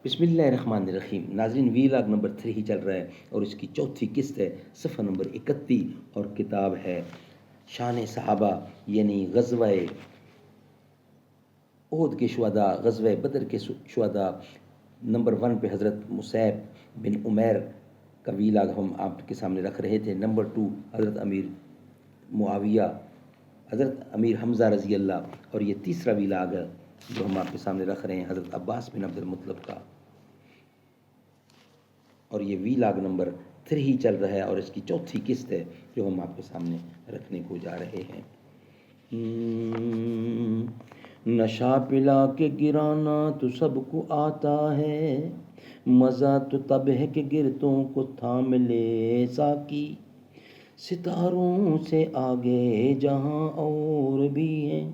بسم اللہ الرحمن الرحیم۔ ناظرین، ویلاگ نمبر 3 ہی چل رہا ہے اور اس کی چوتھی قسط ہے، صفحہ نمبر 31، اور کتاب ہے شان صحابہ، یعنی غزوہ احد کے شہداء، غزوہ بدر کے شہداء۔ نمبر 1 پہ حضرت مصعب بن عمیر کا ویلاگ ہم آپ کے سامنے رکھ رہے تھے۔ نمبر 2 حضرت امیر معاویہ، حضرت امیر حمزہ رضی اللہ، اور یہ تیسرا ویلاگ ہے جو ہم آپ کے سامنے رکھ رہے ہیں حضرت عباس بن عبد المطلب کا، اور یہ ویلاگ نمبر 3 ہی چل رہا ہے اور اس کی چوتھی قسط ہے جو ہم آپ کے سامنے رکھنے کو جا رہے ہیں۔ نشہ پلا کے گرانا تو سب کو آتا ہے، مزہ تو تب ہے کہ گرتوں کو تھام لے ساکی، ستاروں سے آگے جہاں اور بھی ہیں،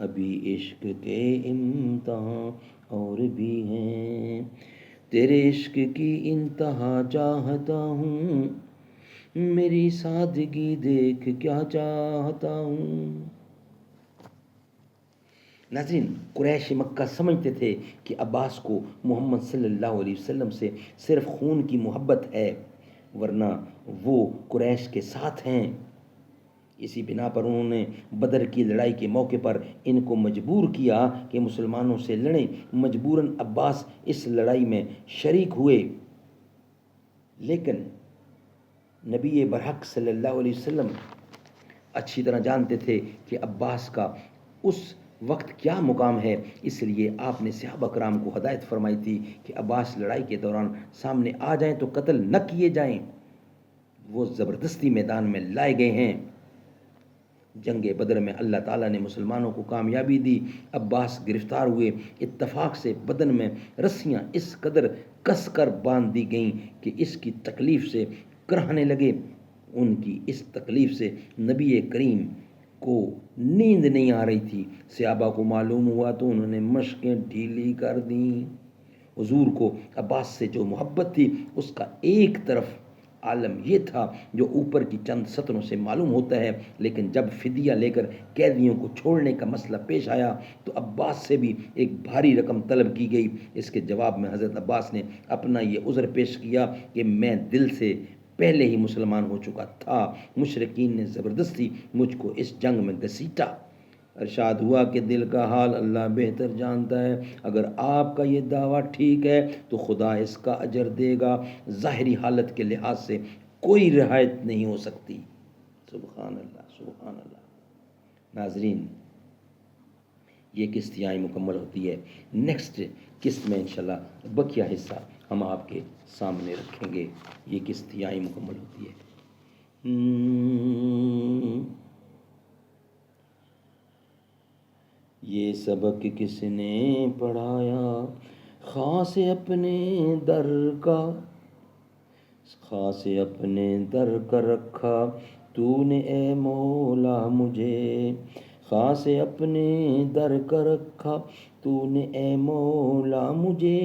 ابھی عشق کے امتحان اور بھی ہیں، تیرے عشق کی انتہا چاہتا ہوں، میری سادگی دیکھ کیا چاہتا ہوں۔ ناظرین، قریش مکہ سمجھتے تھے کہ عباس کو محمد صلی اللہ علیہ وسلم سے صرف خون کی محبت ہے، ورنہ وہ قریش کے ساتھ ہیں۔ اسی بنا پر انہوں نے بدر کی لڑائی کے موقع پر ان کو مجبور کیا کہ مسلمانوں سے لڑیں۔ مجبوراً عباس اس لڑائی میں شریک ہوئے، لیکن نبی برحق صلی اللہ علیہ وسلم اچھی طرح جانتے تھے کہ عباس کا اس وقت کیا مقام ہے، اس لیے آپ نے صحابہ کرام کو ہدایت فرمائی تھی کہ عباس لڑائی کے دوران سامنے آ جائیں تو قتل نہ کیے جائیں۔ وہ زبردستی میدان میں لائے گئے ہیں۔ جنگ بدر میں اللہ تعالیٰ نے مسلمانوں کو کامیابی دی، عباس گرفتار ہوئے۔ اتفاق سے بدن میں رسیاں اس قدر کس کر باندھ دی گئیں کہ اس کی تکلیف سے کرہنے لگے۔ ان کی اس تکلیف سے نبی کریم کو نیند نہیں آ رہی تھی۔ صحابہ کو معلوم ہوا تو انہوں نے مشقیں ڈھیلی کر دیں۔ حضور کو عباس سے جو محبت تھی اس کا ایک طرف عالم یہ تھا جو اوپر کی چند سطروں سے معلوم ہوتا ہے، لیکن جب فدیہ لے کر قیدیوں کو چھوڑنے کا مسئلہ پیش آیا تو عباس سے بھی ایک بھاری رقم طلب کی گئی۔ اس کے جواب میں حضرت عباس نے اپنا یہ عذر پیش کیا کہ میں دل سے پہلے ہی مسلمان ہو چکا تھا، مشرکین نے زبردستی مجھ کو اس جنگ میں گھسیٹا۔ ارشاد ہوا کہ دل کا حال اللہ بہتر جانتا ہے، اگر آپ کا یہ دعویٰ ٹھیک ہے تو خدا اس کا اجر دے گا، ظاہری حالت کے لحاظ سے کوئی رعایت نہیں ہو سکتی۔ سبحان اللہ، سبحان اللہ۔ ناظرین، یہ قسط یہاں مکمل ہوتی ہے۔ نیکسٹ قسط میں انشاءاللہ بقیہ حصہ ہم آپ کے سامنے رکھیں گے۔ یہ قسط یہاں مکمل ہوتی ہے۔ یہ سبق کس نے پڑھایا خاص اپنے در کا، خاص اپنے در کا رکھا تو نے اے مولا مجھے، خاص اپنے در کا رکھا تو نے اے مولا مجھے،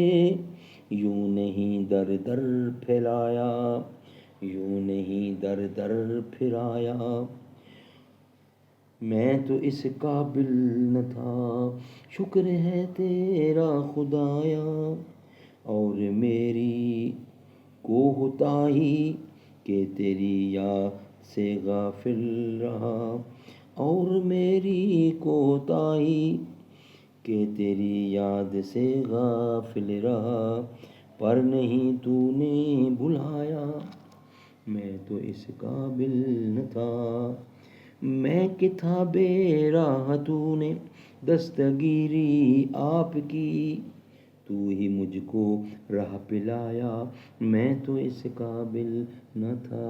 یوں نہیں در در پھیلایا، یوں نہیں در در پھرایا، میں تو اس قابل نہ تھا، شکر ہے تیرا خدایا، اور میری کوتاہی کہ تیری یاد سے غافل رہا، اور میری کوتاہی کہ تیری یاد سے غافل رہا، پر نہیں تو نے بلایا، میں تو اس قابل نہ تھا، میں کہ تھا بے راہ تو نے دستگیری آپ کی، تو ہی مجھ کو راہ پلایا، میں تو اس قابل نہ تھا۔